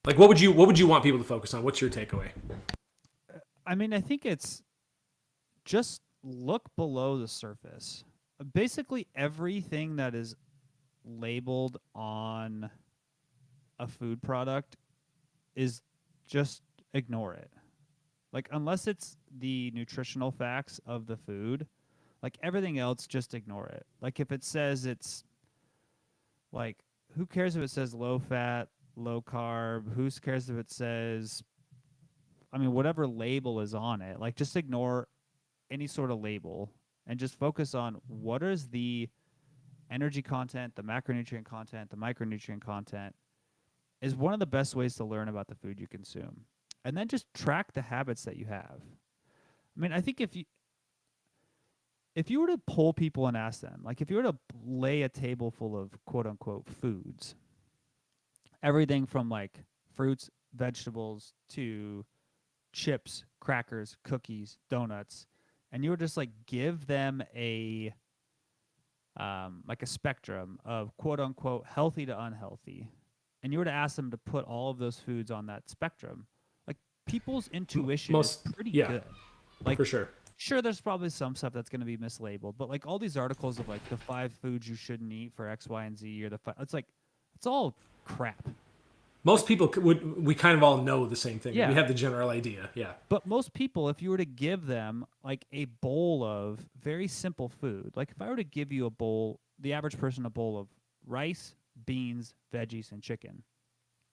Like, what would you want people to focus on? What's your takeaway? I mean, I think it's just look below the surface. Basically, everything that is labeled on a food product is just ignore it. Like, unless it's the nutritional facts of the food, like everything else, just ignore it. Like, if it says it's like, who cares if it says low fat, low carb? Who cares if it says, I mean, whatever label is on it, like just ignore any sort of label and just focus on what is the energy content, the macronutrient content, the micronutrient content is one of the best ways to learn about the food you consume. And then just track the habits that you have. I mean, I think if you were to poll people and ask them, like if you were to lay a table full of quote unquote foods, everything from like fruits, vegetables to chips, crackers, cookies, donuts, and you would just like give them a like a spectrum of quote unquote healthy to unhealthy, and you were to ask them to put all of those foods on that spectrum, like people's intuition is pretty good. Like, for sure. Sure, there's probably some stuff that's going to be mislabeled, but like all these articles of like the 5 foods you shouldn't eat for X, Y, and Z, or it's like it's all crap. Most people we kind of all know the same thing. Yeah. We have the general idea. Yeah. But most people, if you were to give them like a bowl of very simple food, like if I were to give you a bowl, the average person a bowl of rice, beans, veggies, and chicken,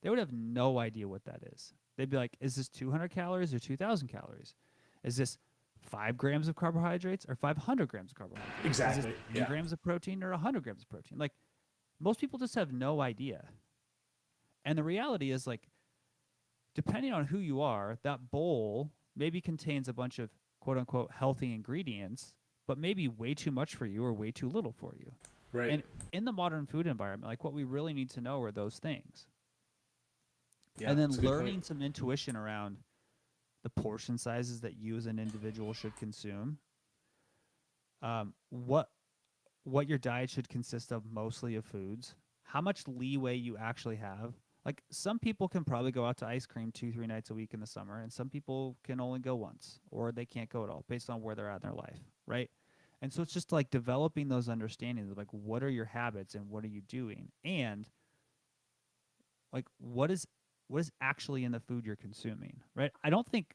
they would have no idea what that is. They'd be like, is this 200 calories or 2,000 calories? Is this 5 grams of carbohydrates or 500 grams of carbohydrates? Exactly. Is this 10 grams of protein or 100 grams of protein? Like, most people just have no idea. And the reality is, like, depending on who you are, that bowl maybe contains a bunch of quote-unquote healthy ingredients, but maybe way too much for you or way too little for you. Right. And in the modern food environment, like, what we really need to know are those things. Yeah, and then that's a good learning point. some intuition around the portion sizes that you as an individual should consume, what your diet should consist of mostly of foods, how much leeway you actually have. Like some people can probably go out to ice cream 2-3 nights a week in the summer, and some people can only go once or they can't go at all based on where they're at in their life, right? And so it's just like developing those understandings of like what are your habits and what are you doing, and like what is actually in the food you're consuming, right? I don't think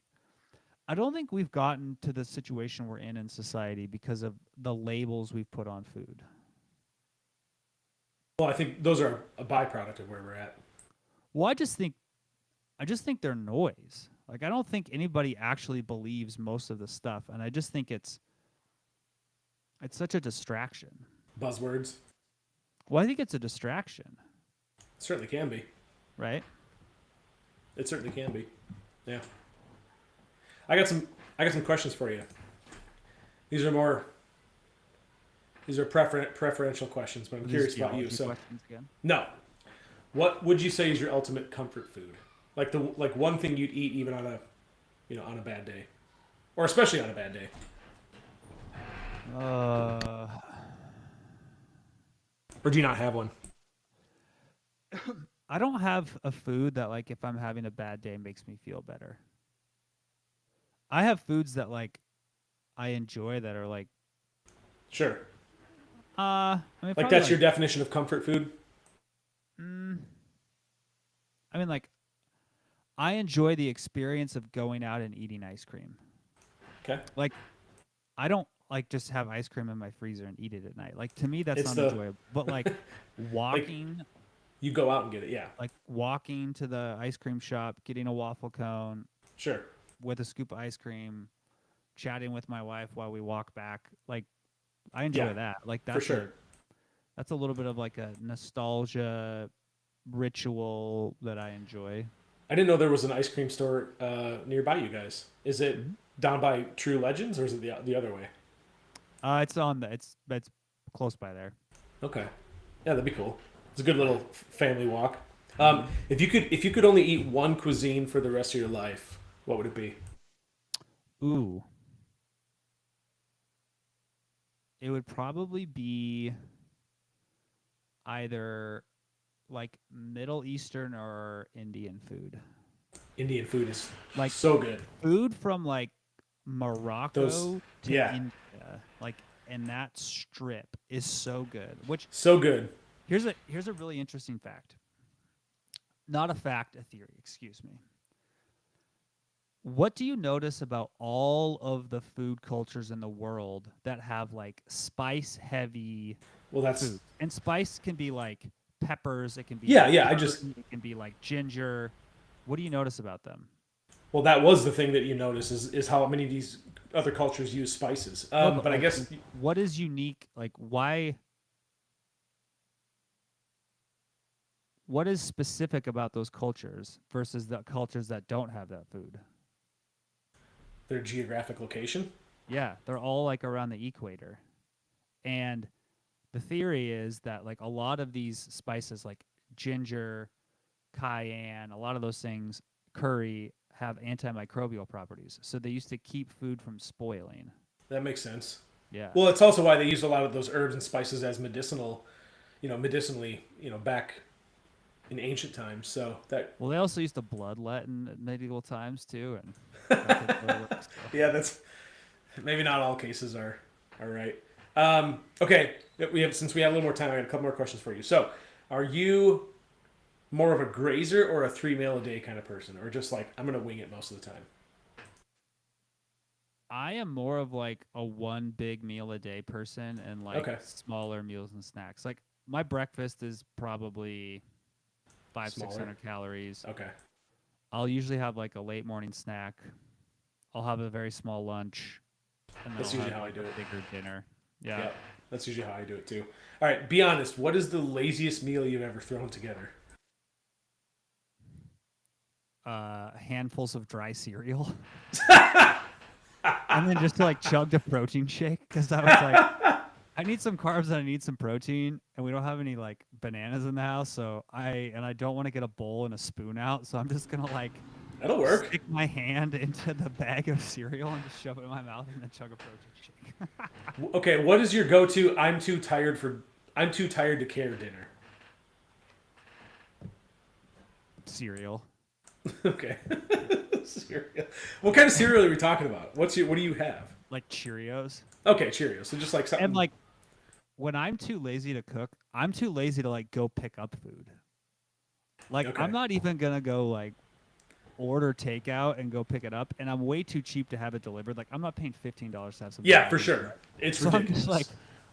we've gotten to the situation we're in society because of the labels we've put on food. Well, I think those are a byproduct of where we're at. Well, I just think they're noise. Like I don't think anybody actually believes most of the stuff, and I just think it's such a distraction. Buzzwords. Well, I think it's a distraction, It certainly can be. right? It certainly can be. Yeah. I got some questions for you. These are preferential questions, but I'm curious about you. So Questions again? no, what would you say is your ultimate comfort food? Like one thing you'd eat even on a bad day, or especially on a bad day. Or do you not have one? I don't have a food that like if I'm having a bad day makes me feel better. I have foods that like I enjoy that are like Sure. I mean Like probably, that's your definition of comfort food? I mean like I enjoy the experience of going out and eating ice cream. Okay. Like I don't like just have ice cream in my freezer and eat it at night. Like to me that's It's not the- enjoyable. But like walking You go out and get it. Yeah. like walking to the ice cream shop, getting a waffle cone Sure. with a scoop of ice cream, chatting with my wife while we walk back. Like I enjoy Yeah, that. Like For that's sure. that's a little bit of like a nostalgia ritual that I enjoy. I didn't know there was an ice cream store nearby you guys. Is it Mhm. down by True Legends or is it the other way? It's on the it's close by there. Okay. Yeah, that'd be cool. It's a good little family walk. If you could only eat one cuisine for the rest of your life, what would it be? Ooh. It would probably be either like Middle Eastern or Indian food. Indian food is Like so good. food from like Morocco Those- to yeah. India. Like and that strip is so good. Which So good. here's a really interesting fact. Not a fact, a theory, excuse me. What do you notice about all of the food cultures in the world that have like spice heavy Well, that's food? And spice can be like peppers, it can be Yeah, like yeah, I curry, just- it can be like ginger. What do you notice about them? well, that was the thing that you notice is how many of these other cultures use spices. No, But I like, guess what is unique? Like why? What is specific about those cultures versus the cultures that don't have that food? their geographic location. Yeah, they're all like around the equator. And the theory is that like a lot of these spices like ginger, cayenne, a lot of those things, curry have antimicrobial properties. So they used to keep food from spoiling. That makes sense. Yeah. Well, it's also why they used a lot of those herbs and spices as medicinally, back in ancient times. So that Well, they also used to bloodlet in medieval times too, and that typically works, so. yeah, that's maybe not all cases are right. Okay, since we have a little more time, I got a couple more questions for you. So, are you more of a grazer or a 3 meal a day kind of person, or just like I'm gonna wing it most of the time? I am more of like a one big meal a day person and like Okay. smaller meals and snacks. Like my breakfast is probably Smaller? 600 calories. Okay. I'll usually have like a late morning snack. I'll have a very small lunch. And then That's I'll usually have how I like do a it. bigger dinner. Yeah. Yeah, that's usually how I do it too. All right, be honest. What is the laziest meal you've ever thrown together? Handfuls of dry cereal. And then just to like chug the protein shake because I was like, I need some carbs and I need some protein, and we don't have any like bananas in the house, so I don't want to get a bowl and a spoon out, so I'm just gonna like That'll work. Stick my hand into the bag of cereal and just shove it in my mouth and then chug a protein shake. Okay, what is your go-to? I'm too tired to care dinner. Cereal. Okay. Cereal. What kind of cereal are we talking about? What do you have? Like Cheerios. Okay, Cheerios. So just like something. And like when I'm too lazy to cook, I'm too lazy to like go pick up food. Like Okay. I'm not even gonna go like order takeout and go pick it up, and I'm way too cheap to have it delivered. Like I'm not paying $15 to have something. Yeah, delivered. for sure. It's So ridiculous. I'm just like,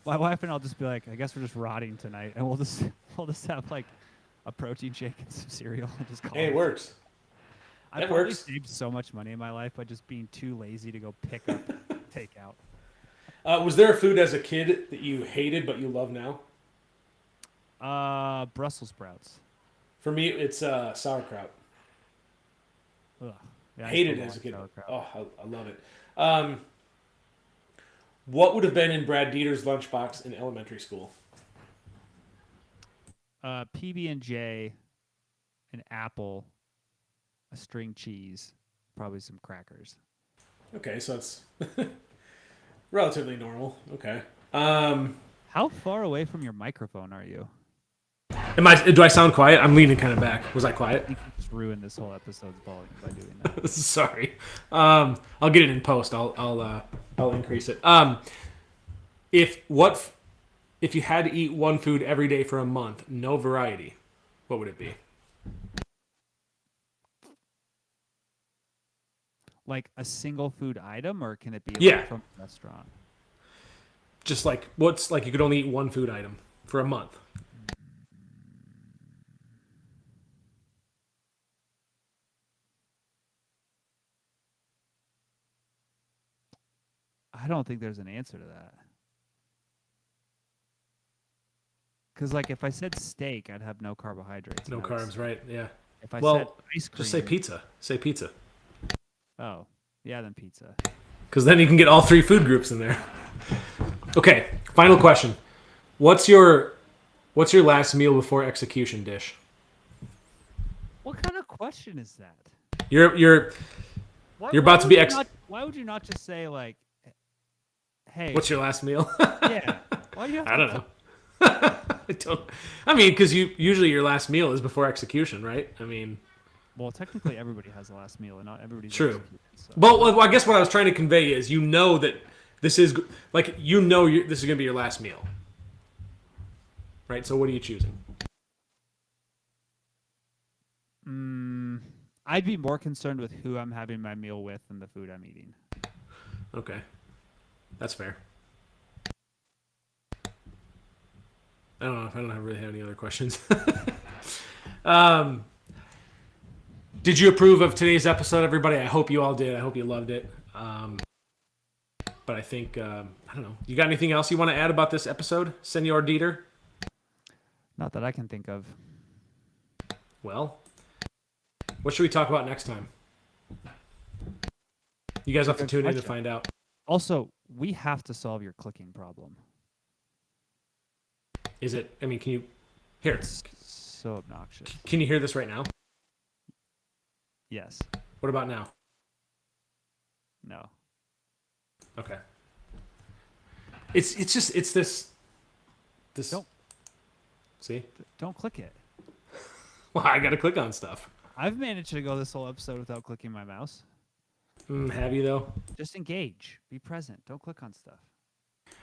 my wife and I'll just be like, I guess we're just rotting tonight, and we'll just have like a protein shake and some cereal and just call Hey, it works. I That probably works. saved so much money in my life by just being too lazy to go pick up takeout. Was there a food as a kid that you hated but you love now? Brussels sprouts. For me, it's sauerkraut. Ugh. Yeah, I Hated still it don't as a like kid. sauerkraut. Oh, I love it. What would have been in Brad Dieter's lunchbox in elementary school? PB&J, an apple, a string cheese, probably some crackers. Okay, so it's relatively normal. Okay. How far away from your microphone are you? Do I sound quiet? I'm leaning kind of back. Was I I quiet? think you just ruined this whole episode's volume by doing that. Sorry. I'll get it in post. I'll increase it. If you had to eat one food every day for a month, no variety, what would it be? Like a single food item, or can it be Yeah. like from a restaurant? Just like what's like you could only eat one food item for a month. I don't think there's an answer to that. Because like if I said steak, I'd have no carbohydrates. No and I would carbs, right? Yeah. If I Well, said ice cream, Just say pizza. Say pizza. Oh, yeah, then pizza. Because then you can get all three food groups in there. Okay, final question. What's your last meal before execution dish? What kind of question is that? You're Why, You're about to be why would you not just say like, hey? what's your last meal? Yeah. Why do you have I to don't know. I don't. I mean, because usually your last meal is before execution, right? I mean, Well, technically, everybody has a last meal, and not everybody's True. executed, so. well, I guess what I was trying to convey is you know that this is like this is gonna be your last meal, right? So what are you choosing? I'd be more concerned with who I'm having my meal with than the food I'm eating. Okay, that's fair. I don't know. I don't really have any other questions. Did you approve of today's episode, everybody? I hope you all did. I hope you loved it. But I think I don't know. You got anything else you want to add about this episode, Senor Dieter? Not that I can think of. Well, what should we talk about next time? You guys have to tune in to find out. Also, we have to solve your clicking problem. Is it? I mean, can you hear? It's so obnoxious. Can you hear this right now? Yes. What about now? No. Okay. It's this. Don't- See? Don't click it. Well, I got to click on stuff. I've managed to go this whole episode without clicking my mouse. Have you though? Just engage. Be present. Don't click on stuff.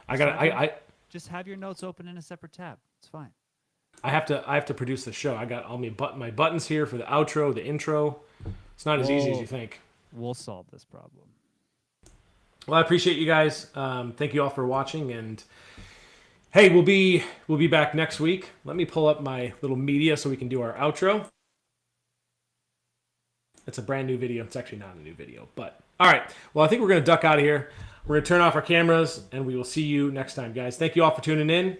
I Just have your notes open in a separate tab. It's fine. have to produce the show. I got all my buttons here for the outro, the intro. It's not as easy as you think. We'll solve this problem. Well, I appreciate you guys. Thank you all for watching, and hey, we'll be back next week. Let me pull up my little media so we can do our outro. It's a brand new video. It's actually not a new video, but all right. Well, I think we're gonna duck out of here. We're gonna turn off our cameras, and we will see you next time, guys. Thank you all for tuning in.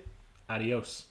Adios.